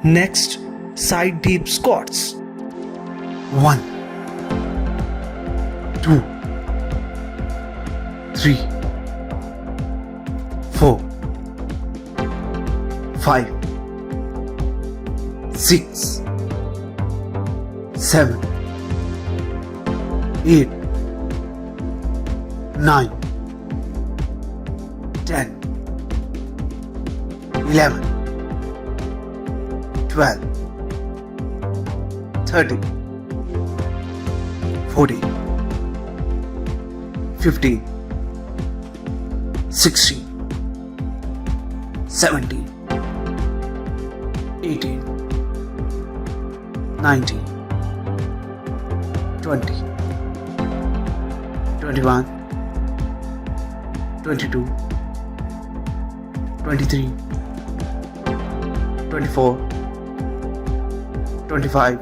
Next, side deep squats. 1, 2, 3, 4, 5, 6, 7, 8, 9, 10, 11, 12, 13, 14, 15, 16, 17, 18, 19, 20, 21, 22, 23, 24, 25.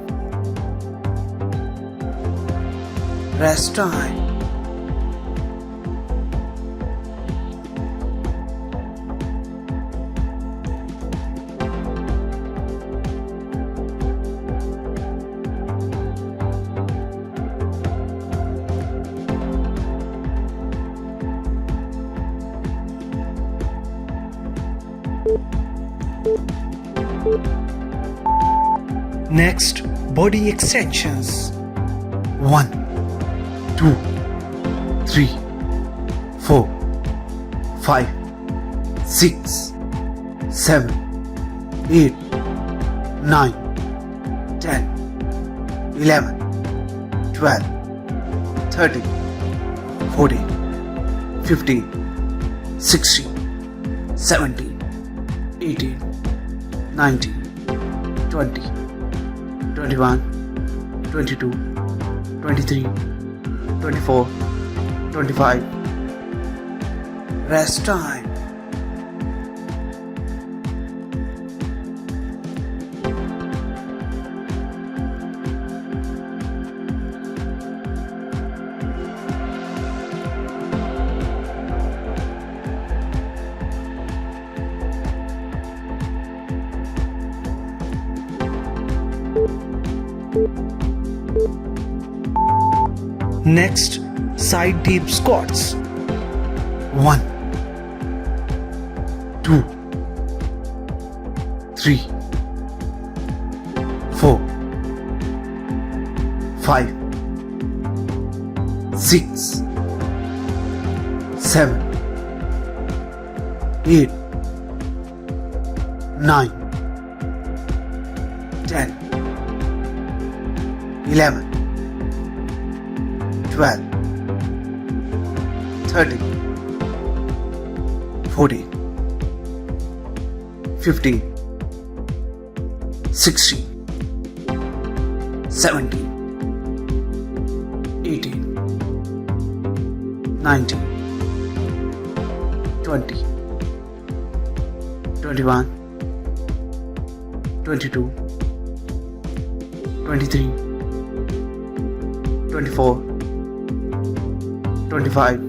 Rest time. Next, body extensions. 1, 2, 3, 4, 5, 6, 7, 8, 9, 10, 11, 12, 13, 14, 15, 16, 17, 18, 19, 20, 21, 22, 23, 24, 25. Rest time. Next, side deep squats. 1, 2, 3, 4, 5, 6, 7, 8, 9, 10, 11, 12, 13, 14, 15, 16, 17, 18, 19, 20, 21, 22, 23, 24, 25.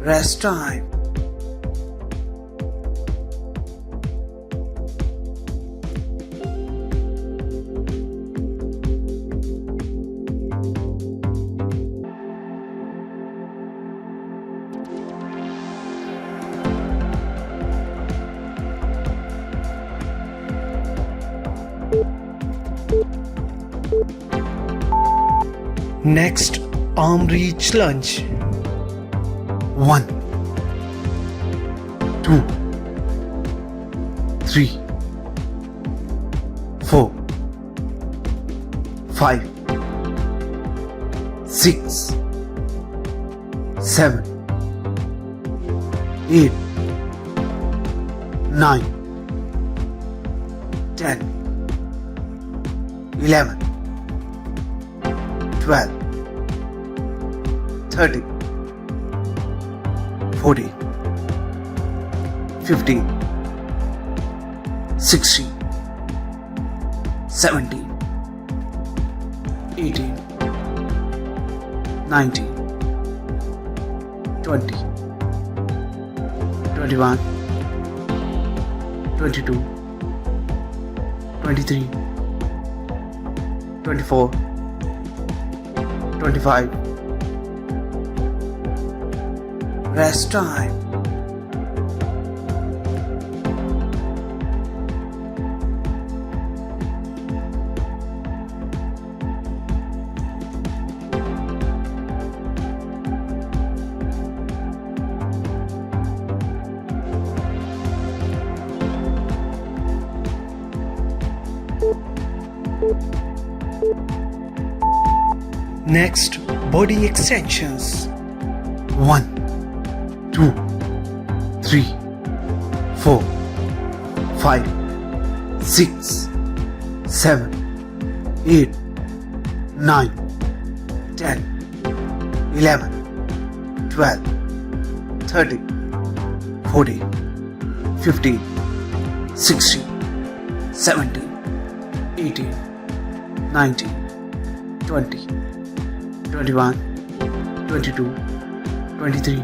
Rest time. Next, arm reach lunge. 1, 2, 3, 4, 5, 6, 7, 8, 9, 10, 11, 12, 13, 14, 15, 16, 17, 18, 19, 20, 21, 22, 23, 24, 25. Rest time. Next, body extensions. 1, 2, 3, 4, 5, 6, 7, 8, 9, 10, 11, 12, 13, 14, 15, 16, 17, 18, 19, 20, 21, 22, 23,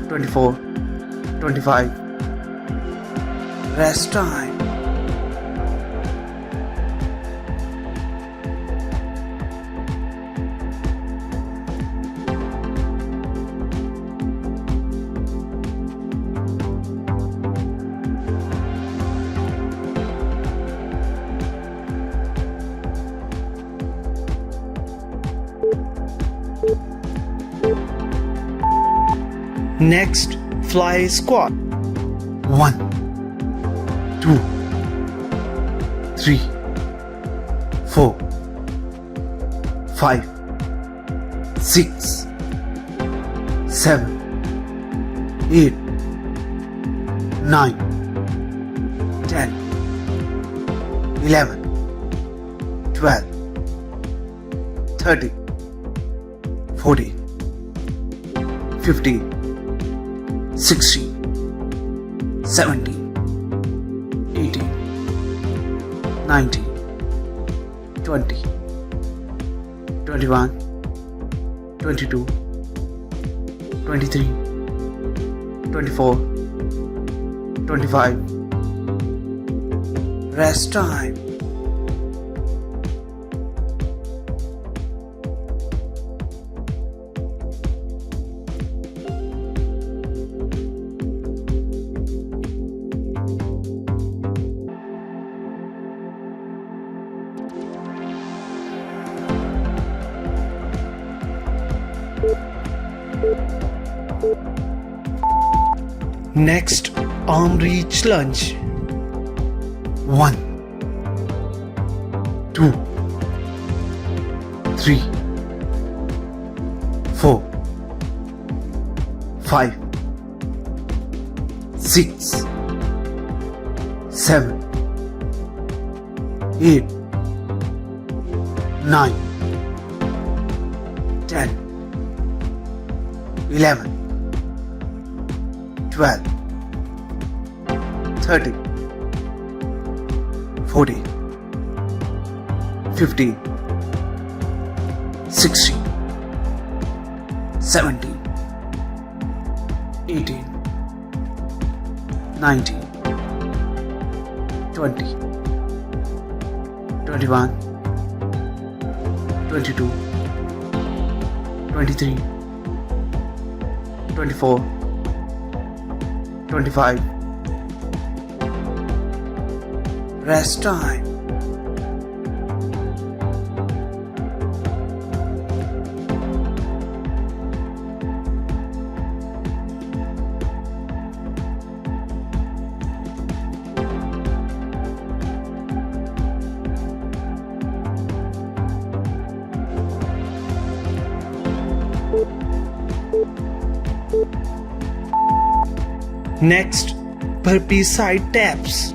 24, 25. Rest time. Next, fly squat. 1, 2, 3, 4, 5, 6, 7, 8, 9, 10, 11, 12, 13, 14, 15, 16, 17, 18, 19, 20, 21, 22, 23, 24, 25. Rest time. Next, arm reach lunge. 1, 2, 3, 4, 5, 6, 7, 8, 9, 10, 11, 12, 13, 14, 15, 16, 17, 18, 19, 20, 21, 22, 23, 24, 25. Rest time. Next, Perpecide taps.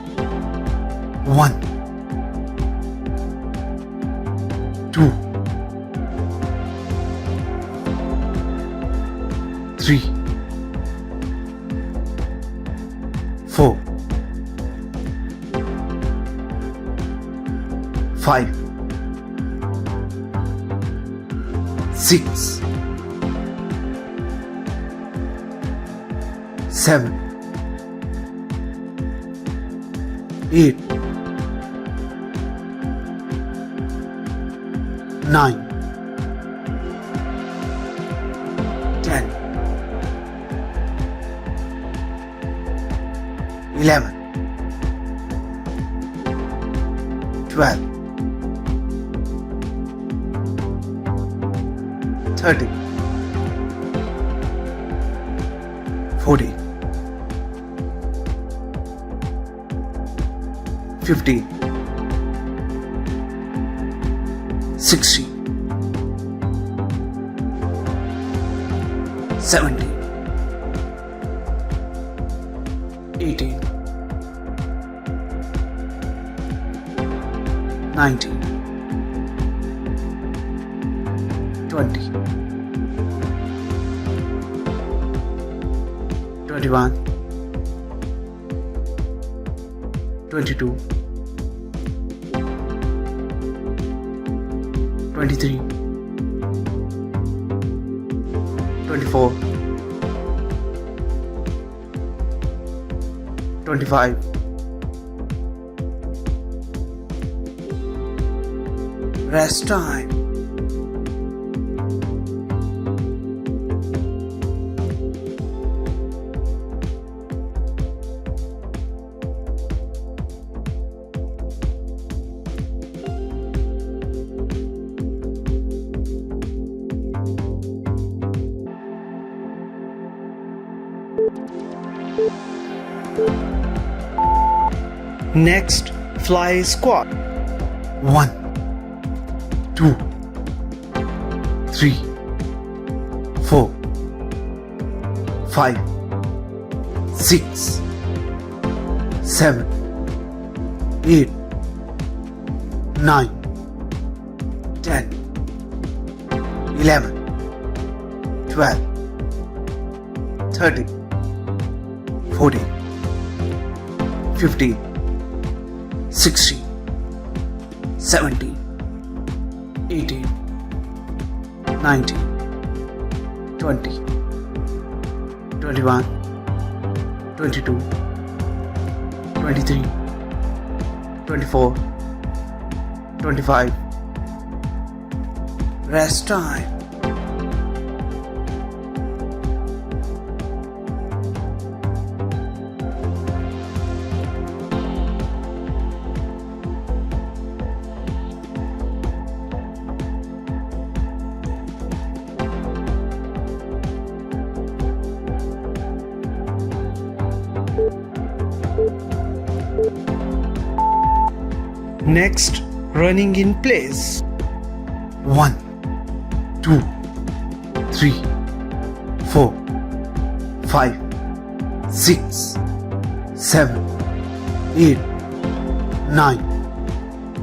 1, 2, 3, 4, 5, 6, 7, 8, 9, 10, 11, 12, 13, 14, 15, 16, 17, 18, 19, 20, 21, 22, 23, 24, 25, rest time. Next, fly squat. 1, 2, 3, 4, 5, 6, 7, 8, 9, 10, 11, 12, 13, 14, 15, 16, 17, 18, 19, 20, 21, 22, 23, 24, 25. Rest time. Next, running in place. 1, 2, 3, 4, 5, 6, 7, 8, 9,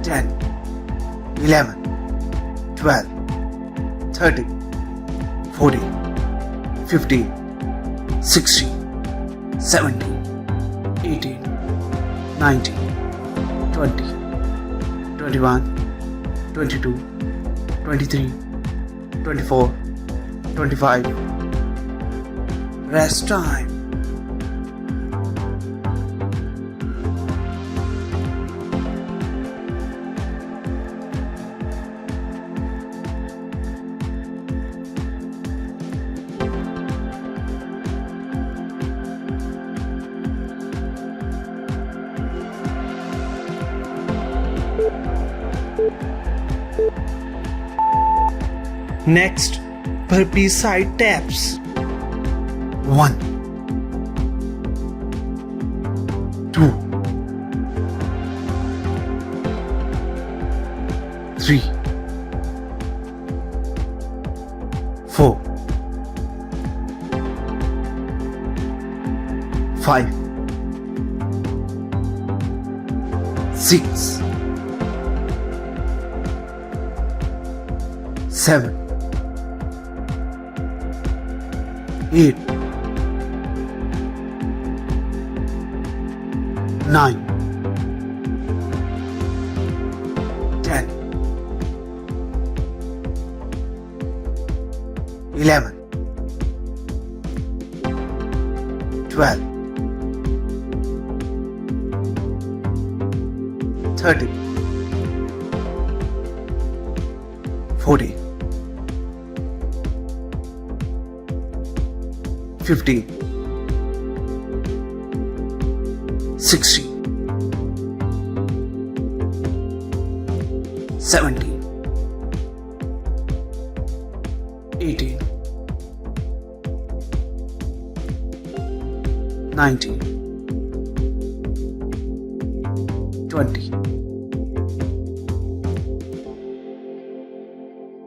10, 11, 12, 13, 14, 15, 16, 17, 18, 19, 20, 21, 22, 23, 24, 25. Rest time. Next, Perpecide taps. 1, 2, 3, 4, 5, 6, 7, 8, 9, 10, 11, 12, 30, 40, 50, 60, 70, 80, 90, 20,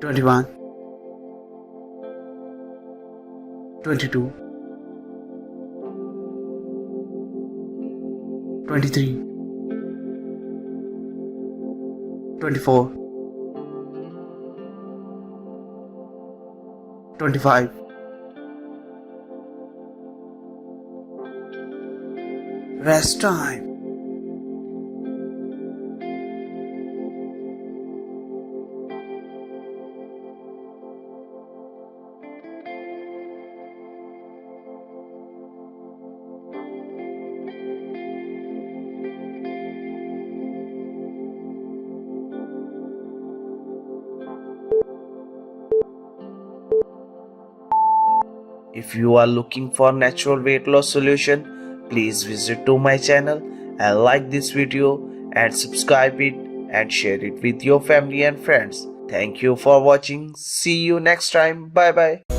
21, 22, 23, 24, 25, rest time. If you are looking for natural weight loss solution, please visit to my channel and like this video and subscribe it and share it with your family and friends. Thank you for watching. See you next time. Bye bye.